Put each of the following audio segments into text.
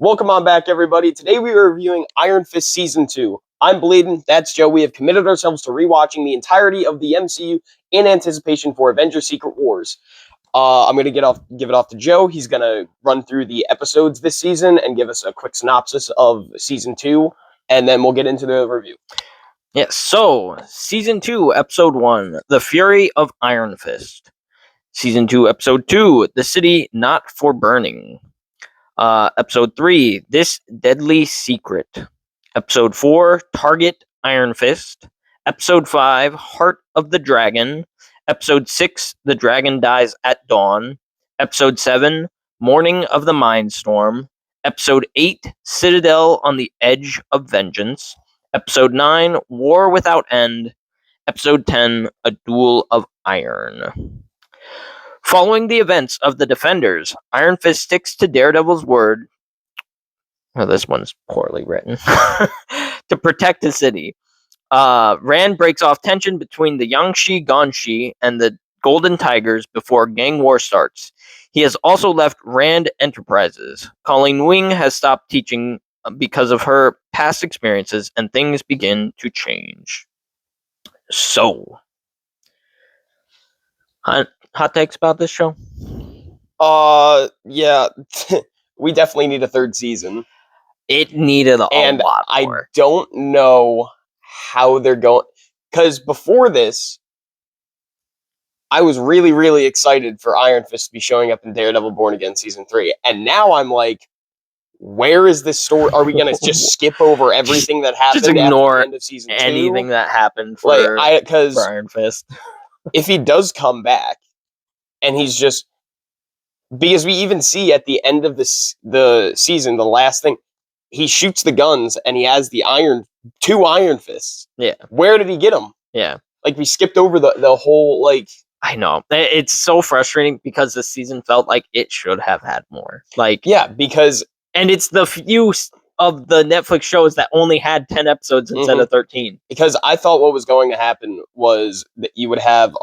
Welcome on back, everybody. Today we are reviewing Iron Fist Season 2. I'm Bladen, that's Joe. We have committed ourselves to rewatching the entirety of the MCU in anticipation for Avengers Secret Wars. I'm going to give it off to Joe. He's going to run through the episodes this season and give us a quick synopsis of Season 2, and then we'll get into the review. Yes, so Season 2, Episode 1, The Fury of Iron Fist. Season 2, Episode 2, The City Not for Burning. Episode 3, This Deadly Secret. Episode 4, Target Iron Fist. Episode 5, Heart of the Dragon. Episode 6, The Dragon Dies at Dawn. Episode 7, Morning of the Mindstorm. Episode 8, Citadel on the Edge of Vengeance. Episode 9, War Without End. Episode 10, A Duel of Iron. Following the events of the Defenders, Iron Fist sticks to Daredevil's word. Oh, this one's poorly written. To protect the city. Rand breaks off tension between the Yangshi Ganshi and the Golden Tigers before gang war starts. He has also left Rand Enterprises. Colleen Wing has stopped teaching because of her past experiences, and things begin to change. So, hot takes about this show? Yeah, we definitely need a third season. It needed a lot more. I don't know how they're going, because before this, I was really, really excited for Iron Fist to be showing up in Daredevil Born Again Season 3, and now I'm like, where is this story? Are we going to just skip over everything that happened just ignore at the end of Season 2? Anything that happened for Iron Fist. If he does come back, and he's just... Because we even see at the end of the season, the last thing, he shoots the guns, and he has the two Iron Fists. Yeah. Where did he get them? Yeah. Like, we skipped over the whole, like... I know. It's so frustrating because this season felt like it should have had more. Like, yeah, because... And it's the few of the Netflix shows that only had 10 episodes instead of 13. Because I thought what was going to happen was that you would have,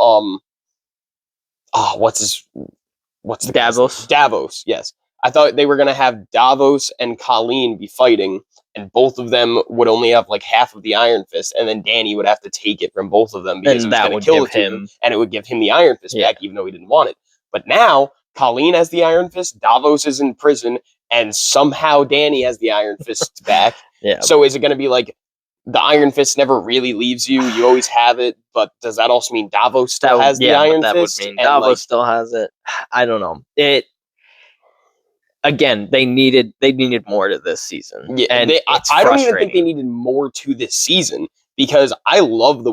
what's the Davos? Davos, yes. I thought they were going to have Davos and Colleen be fighting, and both of them would only have like half of the Iron Fist, and then Danny would have to take it from both of them because it was going to kill him, and it would give him the Iron Fist back, even though he didn't want it. But now, Colleen has the Iron Fist, Davos is in prison, and somehow Danny has the Iron Fist back. Yeah. So is it going to be like, the Iron Fist never really leaves you, you always have it, but does that also mean Davos still has the Iron Fist? That would mean Davos still has it. I don't know. Again, they needed more to this season. Yeah, and I don't even think they needed more to this season, because I love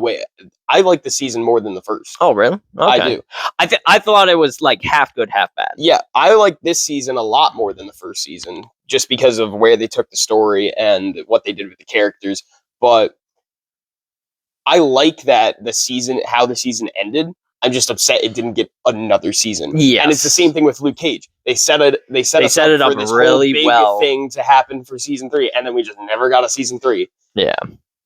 I like the season more than the first. Oh, really? Okay. I do. I thought it was like half good, half bad. Yeah, I like this season a lot more than the first season, just because of where they took the story and what they did with the characters. But I like that how the season ended. I'm just upset it didn't get another season. Yes. And it's the same thing with Luke Cage. They set it up for this really whole big thing to happen for Season 3, and then we just never got a Season 3. Yeah.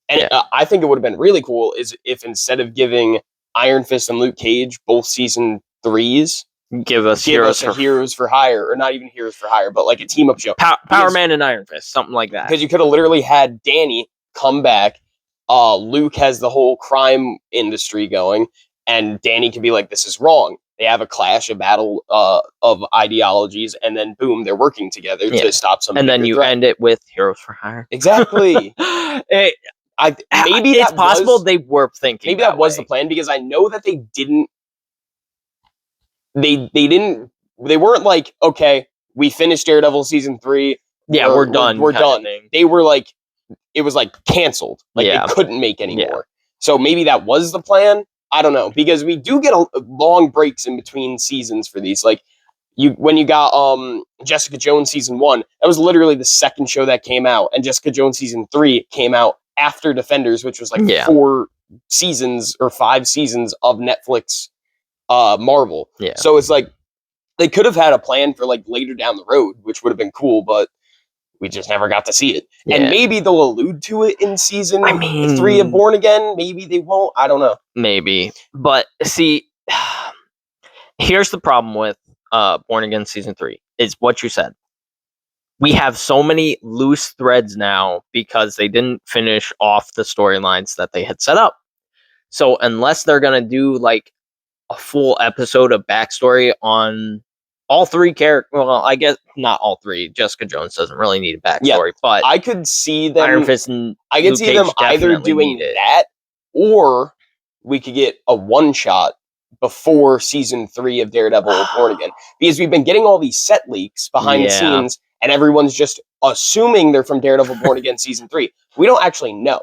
And I think it would have been really cool is if instead of giving Iron Fist and Luke Cage both Season 3s, give us Heroes for Hire, or not even Heroes for Hire, but like a team-up show. Power Man and Iron Fist, something like that. Because you could have literally had Danny come back. Luke has the whole crime industry going, and Danny can be like, this is wrong. They have a clash, a battle of ideologies, and then boom, they're working together to stop something. And then you end it with Heroes for Hire. Exactly. Maybe it's possible they were thinking. Maybe that was the plan, because I know that they didn't. They weren't like, okay, we finished Daredevil Season 3. Yeah, we're done. We're done. They were like, it was like canceled. Like they couldn't make any more. So maybe that was the plan. I don't know, because we do get long breaks in between seasons for these. Like when you got Jessica Jones Season 1, that was literally the second show that came out, and Jessica Jones Season 3 came out after Defenders, which was like 4 seasons or 5 seasons of Netflix Marvel. Yeah. So it's like they could have had a plan for like later down the road, which would have been cool, but we just never got to see it. Yeah. And maybe they'll allude to it in Season 3 of Born Again. Maybe they won't. I don't know. Maybe. But see, here's the problem with Born Again Season 3, is what you said. we have so many loose threads now because they didn't finish off the storylines that they had set up. So unless they're going to do like a full episode of backstory on all three characters, well, I guess not all three. Jessica Jones doesn't really need a backstory, but I could see them. Iron Fist and I could see them either doing that, or we could get a one-shot before season 3 of Daredevil Born Again, because we've been getting all these set leaks behind the scenes, and everyone's just assuming they're from Daredevil Born Again season 3. We don't actually know.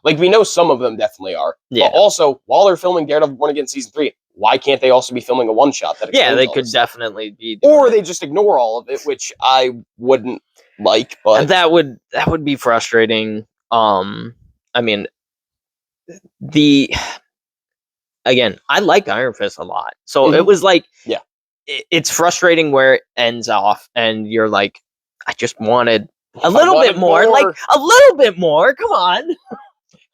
Like, we know some of them definitely are. Yeah. But also, while they're filming Daredevil Born Again season 3, why can't they also be filming a one-shot? They could definitely be. Or they just ignore all of it, which I wouldn't like. But and that would be frustrating. I mean, again, I like Iron Fist a lot. So it was like, it's frustrating where it ends off, and you're like, I just wanted a little bit more. Like, a little bit more. Come on.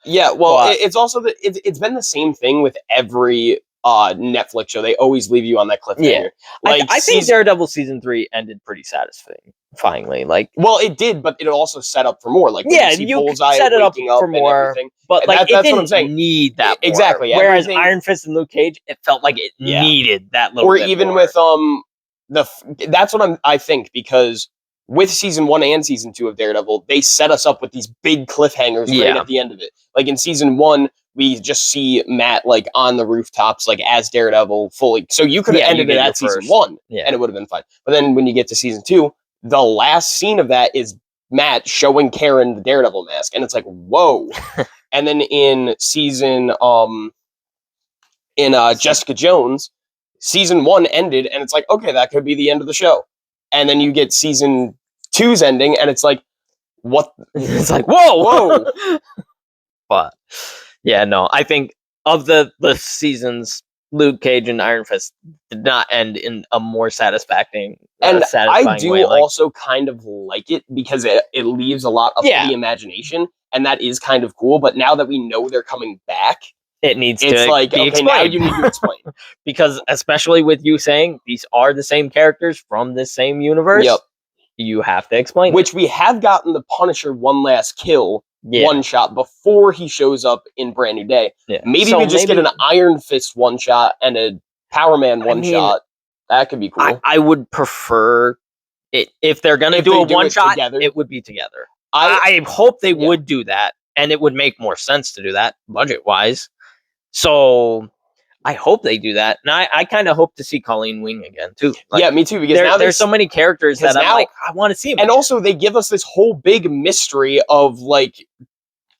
Yeah, well, it's also it's been the same thing with every Netflix show. They always leave you on that cliffhanger. Yeah. Like, I think Daredevil season 3 ended pretty satisfyingly. Like, well, it did, but it also set up for more. Like, you Bullseye set it up for more. But like, that's what I'm saying. Need that more. Exactly. Whereas Iron Fist and Luke Cage, it felt like it needed that little. Or bit even more. with that's what I think, because with season 1 and season 2 of Daredevil, they set us up with these big cliffhangers right at the end of it. Like, in season 1, we just see Matt like on the rooftops, like as Daredevil fully. So you could have ended it at season 1, and it would have been fine. But then when you get to season 2, the last scene of that is Matt showing Karen the Daredevil mask, and it's like, whoa. And then in season Jessica Jones, season 1 ended, and it's like, okay, that could be the end of the show. And then you get season 2's ending, and it's like, what? It's like, whoa. But yeah, no, I think of the seasons, Luke Cage and Iron Fist did not end in a more satisfying I do way. Also kind of like it, because it leaves a lot up to the imagination, and that is kind of cool. But now that we know they're coming back, it needs it's to like, be okay, explained. now you need to explain. Because especially with you saying these are the same characters from the same universe, you have to explain. Which we have gotten the Punisher one last kill one shot before he shows up in Brand New Day. Yeah. Maybe we just get an Iron Fist one shot and a Power Man one shot. That could be cool. I would prefer it if they're gonna do a one shot. It would be together. I hope they would do that, and it would make more sense to do that budget wise. So I hope they do that, and I kind of hope to see Colleen Wing again too. Like, me too, because now there's so many characters that I'm like, I want to see them. And also, they give us this whole big mystery of like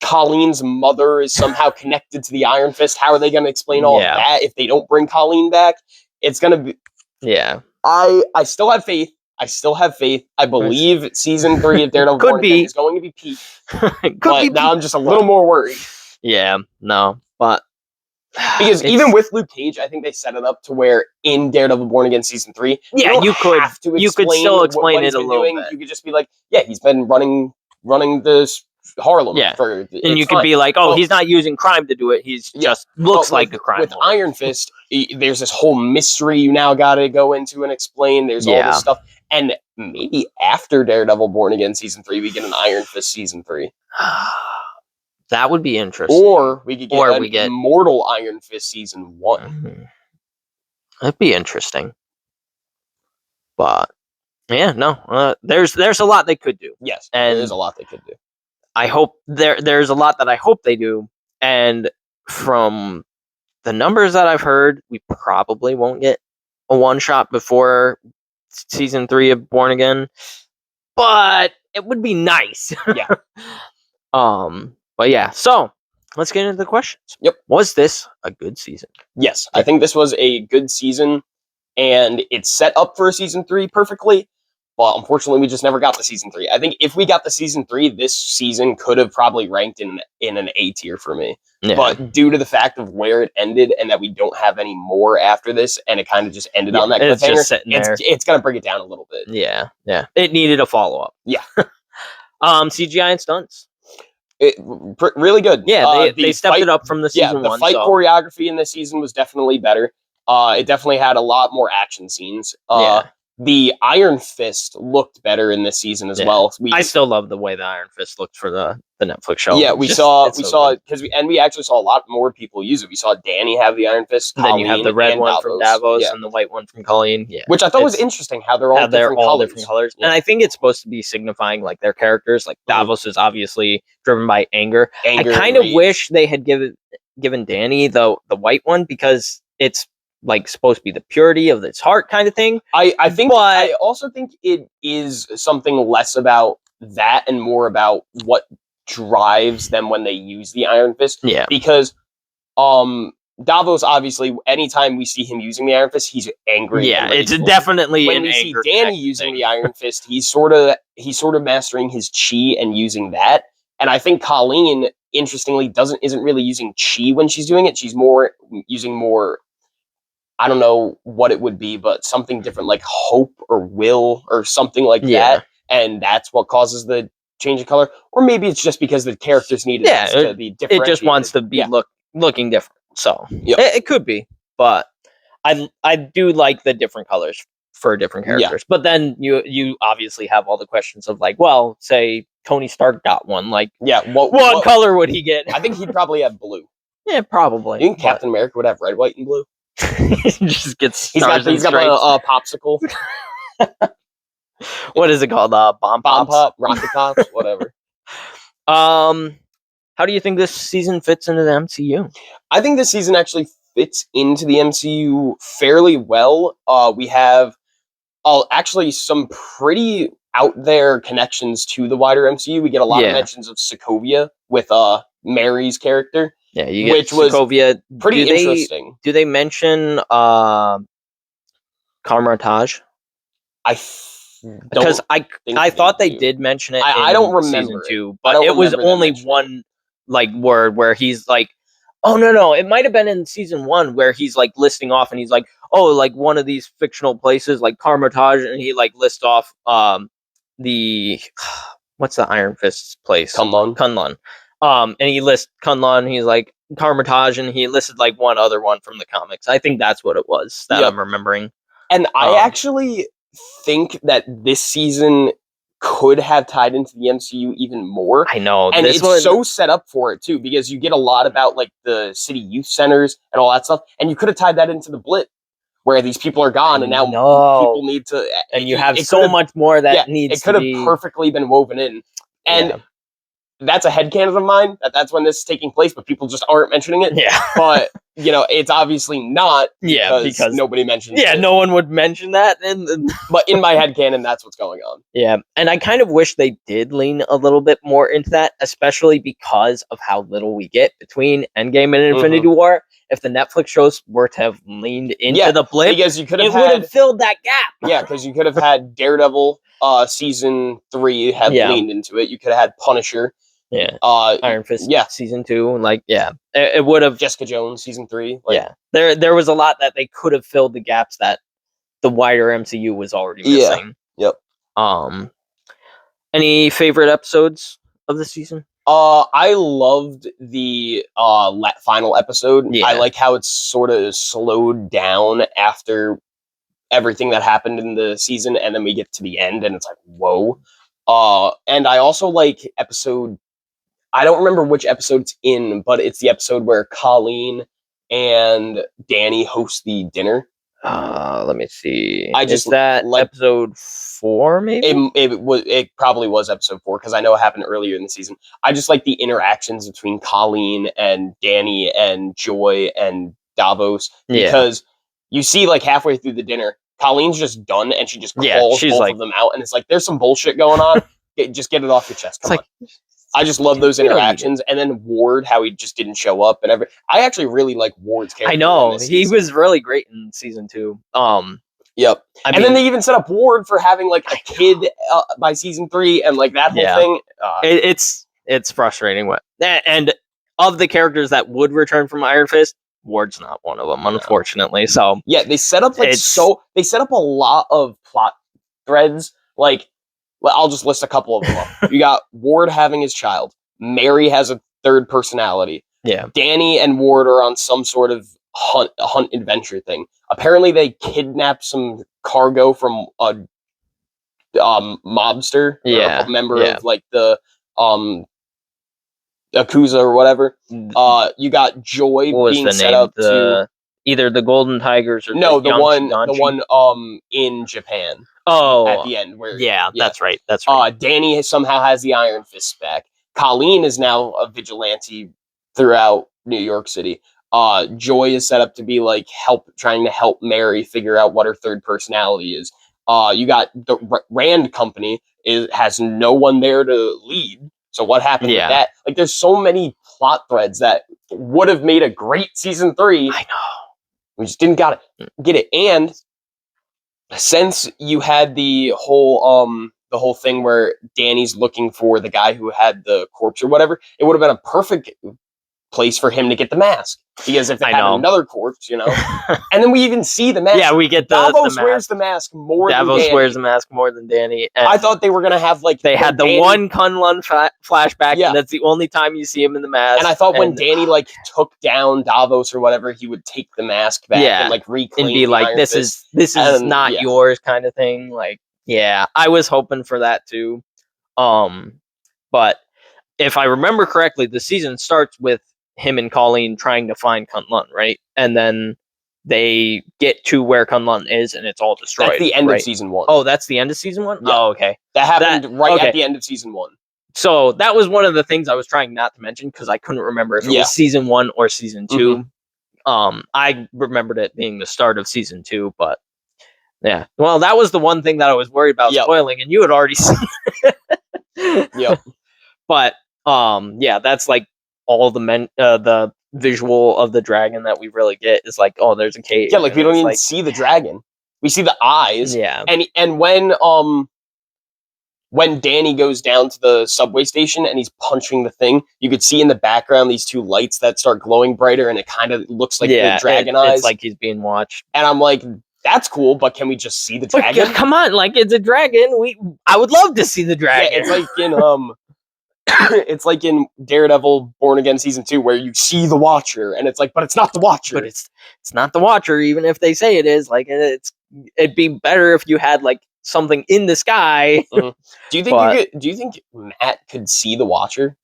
Colleen's mother is somehow connected to the Iron Fist. How are they going to explain all of that if they don't bring Colleen back? It's going to be. Yeah, I still have faith. I believe season 3 of Daredevil Born Again is going to be peak. But now I'm just a little more worried. Yeah, no, but. Because even with Luke Cage, I think they set it up to where in Daredevil Born Again season 3, you could still explain it a little bit. You could just be like, he's been running this Harlem. And you could be like, he's not using crime to do it. He's just looks like a crime. With Iron Fist, there's this whole mystery you now got to go into and explain. There's all this stuff, and maybe after Daredevil Born Again season 3, we get an Iron Fist season 3. That would be interesting. Or we could get Immortal Iron Fist season 1. Mm-hmm. That'd be interesting. But yeah, no. There's a lot they could do. Yes, and there's a lot they could do. I hope there's a lot that I hope they do. And from the numbers that I've heard, we probably won't get a one shot before season 3 of Born Again. But it would be nice. Yeah. But yeah, so let's get into the questions. Yep. Was this a good season? Yes, I think this was a good season, and it's set up for a season 3 perfectly. But unfortunately, we just never got the season 3. I think if we got the season 3, this season could have probably ranked in an A tier for me. Yeah. But due to the fact of where it ended and that we don't have any more after this, and it kind of just ended on that cliffhanger, it's going to bring it down a little bit. Yeah. It needed a follow up. Yeah. CGI and stunts. Really good. Yeah, they stepped it up from the season 1. The fight choreography in this season was definitely better. It definitely had a lot more action scenes. the Iron Fist looked better in this season as well. I still love the way the Iron Fist looked for the Netflix show. Yeah, we saw it because we actually saw a lot more people use it. We saw Danny have the Iron Fist. And then you have the red one from Davos and the white one from Colleen. Yeah, which I thought was interesting how they're all different colors. And I think it's supposed to be signifying like their characters. Like Davos is obviously driven by anger. I kind of wish they had given Danny the white one because it's like supposed to be the purity of its heart kind of thing. I also think it is something less about that and more about what drives them when they use the Iron Fist. Yeah. Because Davos, obviously, anytime we see him using the Iron Fist, he's angry. Yeah, it's definitely when we see Danny using the Iron Fist, he's sort of mastering his chi and using that. And I think Colleen, interestingly, isn't really using chi when she's doing it. She's using more, I don't know what it would be, but something different like hope or will or something like that. And that's what causes the change of color. Or maybe it's just because the characters needed to be different. It just wants to be looking different. So it could be. But I do like the different colors for different characters. Yeah. But then you obviously have all the questions of like, well, say Tony Stark got one. Like, what color would he get? I think he'd probably have blue. Yeah, probably. You think Captain America would have red, white, and blue? He just gets he's got a popsicle. What is it called? Bomb pop, rocket pops, whatever. How do you think this season fits into the MCU? I think this season actually fits into the MCU fairly well. We have actually some pretty out there connections to the wider MCU. We get a lot of mentions of Sokovia with Mary's character. Yeah, you get Sokovia. Pretty interesting. Do they mention Kamar-Taj? Because I thought they did mention it. I don't remember season 2, but it was only one like word where he's like, oh no, it might have been in season 1 where he's like listing off and he's like, oh, like one of these fictional places like Kamar-Taj, and he like lists off the what's the Iron Fist's place? Kunlun. And he lists Kunlun, he's like Kamar-Taj, and he listed like one other one from the comics. I think that's what it was that I'm remembering. And I actually think that this season could have tied into the MCU even more. I know. And it's so set up for it too, because you get a lot about like the city youth centers and all that stuff. And you could have tied that into the Blip, where these people are gone and now people need to. And you have so much more that needs to be. It could have perfectly been woven in. And that's a headcanon of mine, that's when this is taking place, but people just aren't mentioning it. Yeah. But, it's obviously not because nobody mentions it. Yeah, no one would mention that. But in my headcanon, that's what's going on. Yeah, and I kind of wish they did lean a little bit more into that, especially because of how little we get between Endgame and Infinity War. If the Netflix shows were to have leaned into the Blip, because you could have would have filled that gap. Yeah, because you could have had Daredevil season 3 have leaned into it. You could have had Punisher. Yeah, Iron Fist. Season 2, like it would have. Jessica Jones season 3. There was a lot that they could have filled the gaps that the wider MCU was already missing. Yep. Any favorite episodes of the season? I loved the final episode. Yeah. I like how it's sort of slowed down after everything that happened in the season, and then we get to the end, and it's like whoa. And I also like episode. I don't remember which episode it's in, but it's the episode where Colleen and Danny host the dinner. Let me see. Is that episode 4, maybe? It probably was episode 4, because I know it happened earlier in the season. I just like the interactions between Colleen and Danny and Joy and Davos, because you see like halfway through the dinner, Colleen's just done, and she just calls both of them out, and it's like, there's some bullshit going on. Just get it off your chest. Come on. I just love those interactions. And then Ward, how he just didn't show up and everything. I actually really like Ward's character. I know. He was really great in season 2. Yep. And then they even set up Ward for having like a kid by season 3 and like that whole thing. It's frustrating. And of the characters that would return from Iron Fist, Ward's not one of them, unfortunately. So they set up they set up a lot of plot threads. Like, I'll just list a couple of them up. You got Ward having his child. Mary has a third personality. Yeah. Danny and Ward are on some sort of hunt adventure thing. Apparently, they kidnapped some cargo from a mobster, or a member of like the Yakuza or whatever. You got Joy being set up to either the Golden Tigers or the one in Japan. Oh, at the end, where that's right. That's right. Danny somehow has the Iron Fist back. Colleen is now a vigilante throughout New York City. Joy is set up to be like trying to help Mary figure out what her third personality is. You got the Rand Company has no one there to lead. So what happened with that? Like, there's so many plot threads that would have made a great season 3. I know. We just didn't get it. And since you had the whole thing where Danny's looking for the guy who had the corpse or whatever, it would have been a perfect place for him to get the mask. Because if they had another corpse, and then we even see the mask. Yeah, we get Davos wears the mask more than Danny. Davos wears the mask more than Danny. And I thought they were going to have, like... They had the one Kunlun flashback, and that's the only time you see him in the mask. And I thought when Danny, like, took down Davos or whatever, he would take the mask back and, like, reclaim and be like, Iron this Fist. is not yours kind of thing. Like, I was hoping for that, too. But if I remember correctly, the season starts with him and Colleen trying to find Kunlun, right? And then they get to where Kunlun is, and it's all destroyed. That's the end of season 1. Oh, that's the end of season 1? Yeah. Oh, okay. That happened at the end of season 1. So that was one of the things I was trying not to mention, because I couldn't remember if it was season 1 or season 2. I remembered it being the start of season 2, but yeah. Well, that was the one thing that I was worried about spoiling, and you had already seen it. Yep. But that's like all the visual of the dragon that we really get is like, oh, there's a cave. Yeah, like we don't even see the dragon. We see the eyes. Yeah. And when Danny goes down to the subway station and he's punching the thing, you could see in the background these two lights that start glowing brighter, and it kind of looks like the dragon eyes. It's like he's being watched. And I'm like, that's cool, but can we just see the dragon? But, come on, like, it's a dragon. I would love to see the dragon. Yeah, it's like in it's like in Daredevil Born Again season 2, where you see the Watcher, and it's like, but it's not the Watcher. But it's not the Watcher, even if they say it is. Like, it'd be better if you had like something in the sky. Mm-hmm. Do you think Matt could see the Watcher?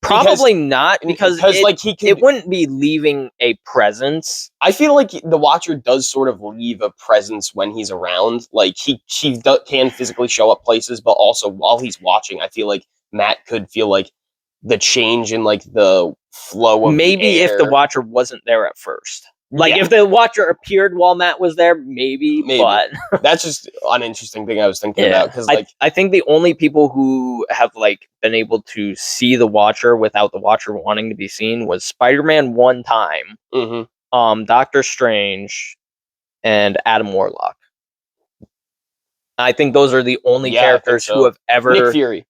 Probably not, because like it wouldn't be leaving a presence. I feel like the Watcher does sort of leave a presence when he's around. Like he can physically show up places, but also while he's watching, I feel like Matt could feel like the change in like the flow of maybe the air. If the Watcher wasn't there at first. Like, if the Watcher appeared while Matt was there, maybe. But that's just an interesting thing I was thinking about. Because I think the only people who have like been able to see the Watcher without the Watcher wanting to be seen was Spider-Man one time, Doctor Strange, and Adam Warlock. I think those are the only characters who have ever. Nick Fury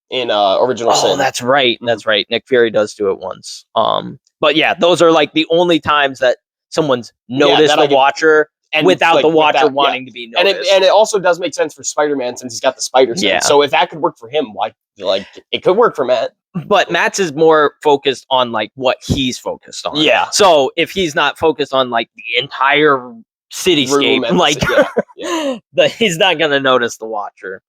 in Original Sin. Oh, that's right. That's right. Nick Fury does do it once. But yeah, those are like the only times that someone's noticed the Watcher without the Watcher wanting to be noticed. And it also does make sense for Spider-Man, since he's got the spider sense. Yeah. So if that could work for him, why? Like, it could work for Matt. But Matt's is more focused on like what he's focused on. Yeah. So if he's not focused on like the entire cityscape, like he's not gonna notice the Watcher.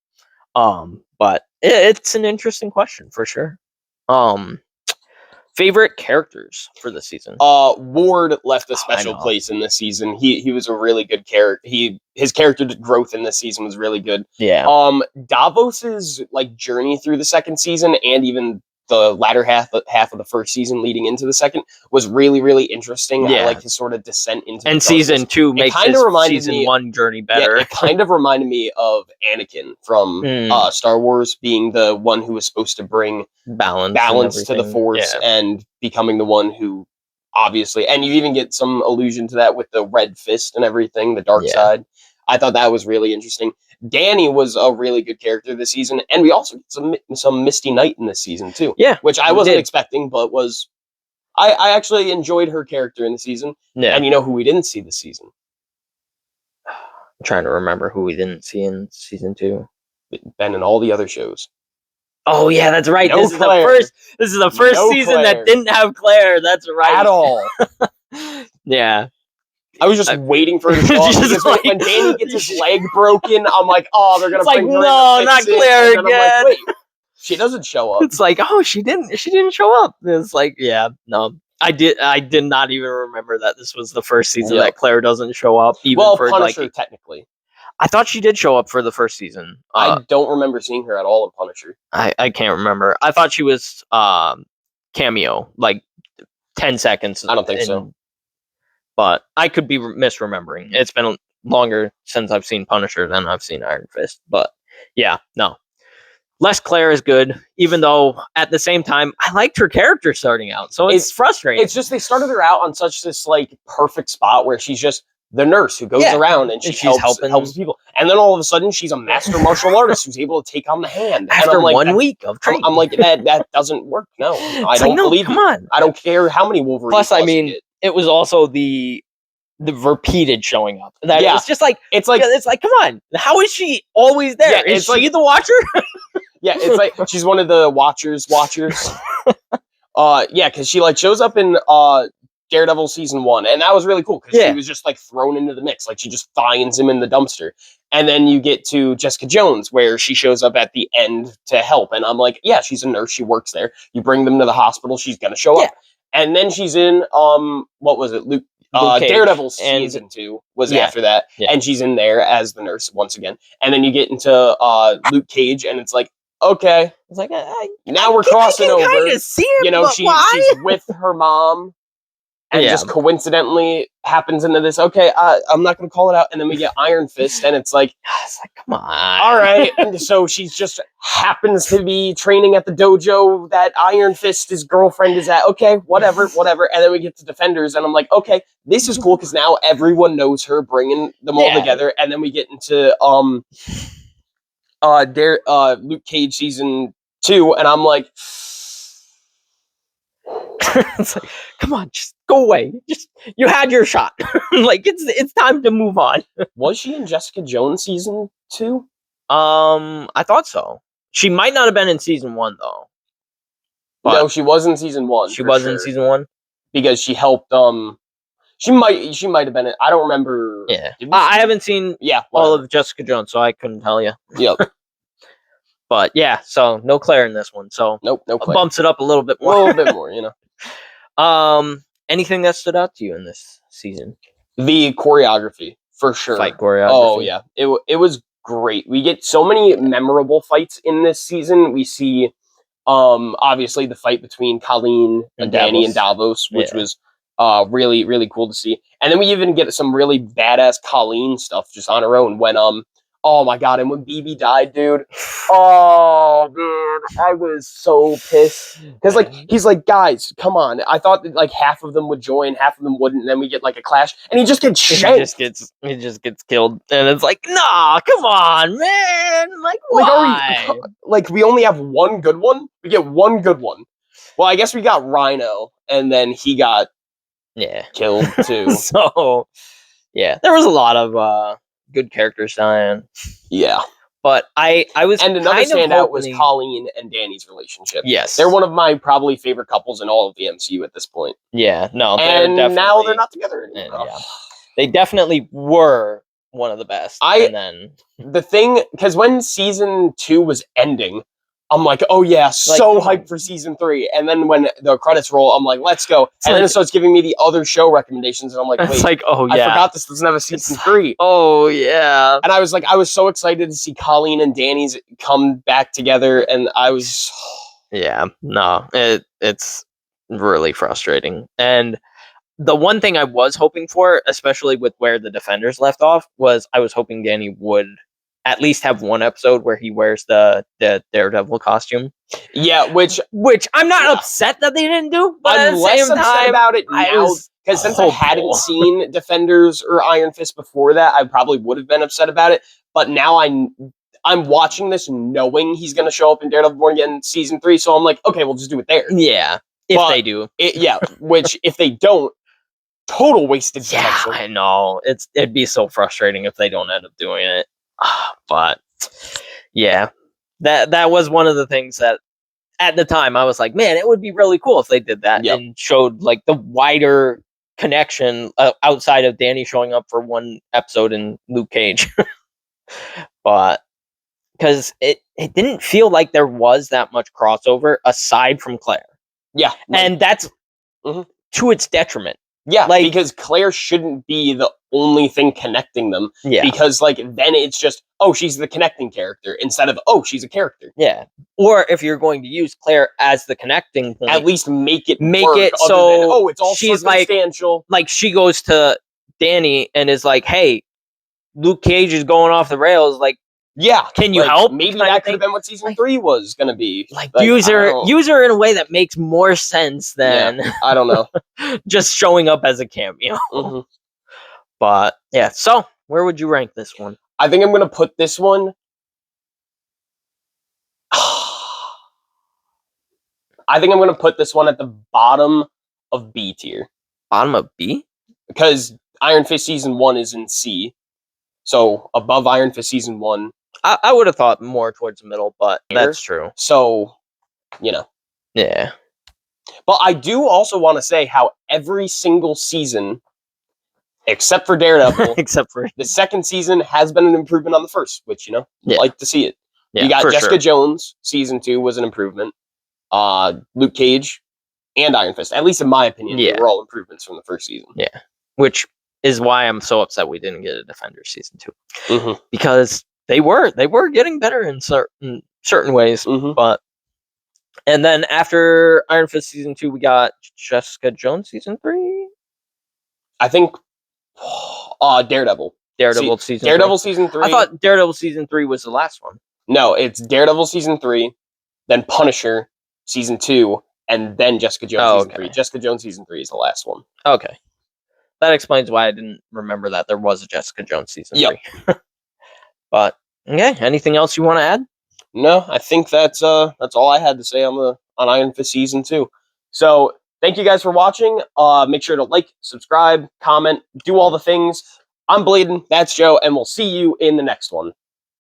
But it's an interesting question for sure. Favorite characters for the season? Ward left a special place in this season. He was a really good character. His character growth in this season was really good. Yeah. Davos's like journey through the second season, and even the latter half of the first season leading into the second, was really, really interesting. Yeah. I like his sort of descent into and season 2 makes season 1 journey better. Yeah, it kind of reminded me of Anakin from Star Wars, being the one who was supposed to bring balance to the Force, and becoming the one who obviously, and you even get some allusion to that with the red fist and everything, the dark side. I thought that was really interesting. Danny was a really good character this season, and we also get some Misty Knight in this season too. Yeah, which I wasn't expecting, but I actually enjoyed her character in the season. Yeah, and you know who we didn't see this season? I'm trying to remember who we didn't see in season 2. Ben and all the other shows. Oh yeah, that's right. No This Claire. is the first No season Claire. that didn't have Claire. That's right. At all. Yeah. I was just waiting for her to show up because like, when Danny gets his leg broken, I'm like, oh, they're gonna bring her in no, to fix not it. Claire And then again. I'm like, wait, she doesn't show up. It's like, oh, she didn't show up. It's like, yeah, no. I did not even remember that this was the first season that Claire doesn't show up. Even for Punisher, technically. I thought she did show up for the first season. I don't remember seeing her at all in Punisher. I can't remember. I thought she was cameo, like 10 seconds. I don't think so. But I could be misremembering. It's been longer since I've seen Punisher than I've seen Iron Fist. But yeah, no. Less Claire is good, even though at the same time, I liked her character starting out. So it's frustrating. It's just they started her out on such this like perfect spot where she's just the nurse who goes around and she's helps people. And then all of a sudden she's a master martial artist who's able to take on the hand. After and I'm like, 1 week of training. I'm like, that doesn't work. No, I don't believe come on. I don't care how many Wolverine. Plus, I mean, it was also the repeated showing up. It's just like it's like come on, how is she always there? Yeah, is she the Watcher? Yeah, it's like she's one of the Watchers. Yeah, because she like shows up in Daredevil season 1, and that was really cool because she was just like thrown into the mix. Like she just finds him in the dumpster, and then you get to Jessica Jones where she shows up at the end to help, and I'm like, yeah, she's a nurse. She works there. You bring them to the hospital, she's gonna show up. And then she's in what was it, Luke Daredevil season 2 was after that, and she's in there as the nurse once again. And then you get into Luke Cage, and it's like, okay, it's like now we're crossing over. See her, you know, she's with her mom, and just coincidentally happens into this. Okay, I'm not going to call it out. And then we get Iron Fist, and it's like come on, all right. And so she's just happens to be training at the dojo that Iron Fist, his girlfriend, is at. Okay, whatever. And then we get to Defenders, and I'm like, okay, this is cool because now everyone knows her, bringing them all together. And then we get into Luke Cage season 2, and I'm like, it's like, come on, just go away. Just you had your shot. Like it's time to move on. Was she in Jessica Jones season 2? I thought so. She might not have been in season 1 though. No, she was in season 1. She was in season 1 because she helped. She might have been in. I don't remember. Yeah, I haven't seen all of Jessica Jones, so I couldn't tell you. Yep. But yeah, so no Claire in this one. So nope, no Claire. Bumps it up a little bit more. A little bit more, you know. Anything that stood out to you in this season? The choreography, for sure. Fight choreography. Oh yeah, it was great. We get so many memorable fights in this season. We see, obviously the fight between Colleen and Danny and Davos, which was really, really cool to see. And then we even get some really badass Colleen stuff just on her own when oh my god, and when BB died, dude. Oh man, I was so pissed. Because like he's like, guys, come on. I thought that like half of them would join, half of them wouldn't, and then we get like a clash, and he just gets shanked. He just gets killed. And it's like, nah, come on, man. Like, why? Like we only have one good one? We get one good one. Well, I guess we got Rhino, and then he got killed too. So yeah, there was a lot of good characters dying. Yeah. But I was and another standout was Colleen and Danny's relationship. Yes. They're one of my probably favorite couples in all of the MCU at this point. Yeah, no. And now they're not together anymore. Yeah. They definitely were one of the best. And then the thing, because when season 2 was ending, I'm like, oh yeah, so hyped for season 3. And then when the credits roll, I'm like, let's go. And then it starts giving me the other show recommendations, and I'm like, wait, it's like, oh yeah, I forgot this doesn't have a season 3. Oh yeah. And I was so excited to see Colleen and Danny's come back together, and I was yeah, no, it's really frustrating. And the one thing I was hoping for, especially with where the Defenders left off, was I was hoping Danny would at least have one episode where he wears the Daredevil costume. Yeah, which I'm not upset that they didn't do, but I'm less upset about it now, because since I hadn't seen Defenders or Iron Fist before that, I probably would have been upset about it. But now I'm watching this knowing he's going to show up in Daredevil Born Again season 3, so I'm like, okay, we'll just do it there. Yeah, if they do. Which if they don't, total wasted potential. Yeah, I know. It'd be so frustrating if they don't end up doing it. But yeah, That was one of the things that at the time I was like, man, it would be really cool if they did that and showed like the wider connection outside of Danny showing up for one episode in Luke Cage. But because it didn't feel like there was that much crossover aside from Claire. Yeah. And that's to its detriment. Yeah, like, because Claire shouldn't be the only thing connecting them. Yeah. Because, like, then it's just, oh, she's the connecting character instead of, oh, she's a character. Yeah. Or if you're going to use Claire as the connecting point, at least make it so than, oh, it's all she's circumstantial. Like she goes to Danny and is like, hey, Luke Cage is going off the rails. Like, yeah, can you help? Maybe that could have been what season 3 was going to be. Like use her in a way that makes more sense than I don't know, just showing up as a cameo. But yeah, so where would you rank this one? I think I'm going to put this one. I think I'm going to put this one at the bottom of B tier. Bottom of B? Because Iron Fist season 1 is in C. So above Iron Fist season 1. I would have thought more towards the middle, but that's true. So, you know. Yeah. But I do also want to say how every single season, except for Daredevil, the second season has been an improvement on the first, which, you know, like to see it. Yeah, you got Jessica Jones, season 2 was an improvement. Luke Cage and Iron Fist, at least in my opinion, they were all improvements from the first season. Yeah. Which is why I'm so upset we didn't get a Defenders season 2. Because they were getting better in certain ways, but and then after Iron Fist season 2, we got Jessica Jones season 3. I think Daredevil season 3. I thought Daredevil season 3 was the last one. No, it's Daredevil season 3, then Punisher season 2, and then Jessica Jones season 3. Jessica Jones season 3 is the last one. Okay, that explains why I didn't remember that there was a Jessica Jones season 3. But okay, anything else you want to add? No, I think that's all I had to say on Iron Fist season 2. So thank you guys for watching. Make sure to like, subscribe, comment, do all the things. I'm Bladen, that's Joe, and we'll see you in the next one.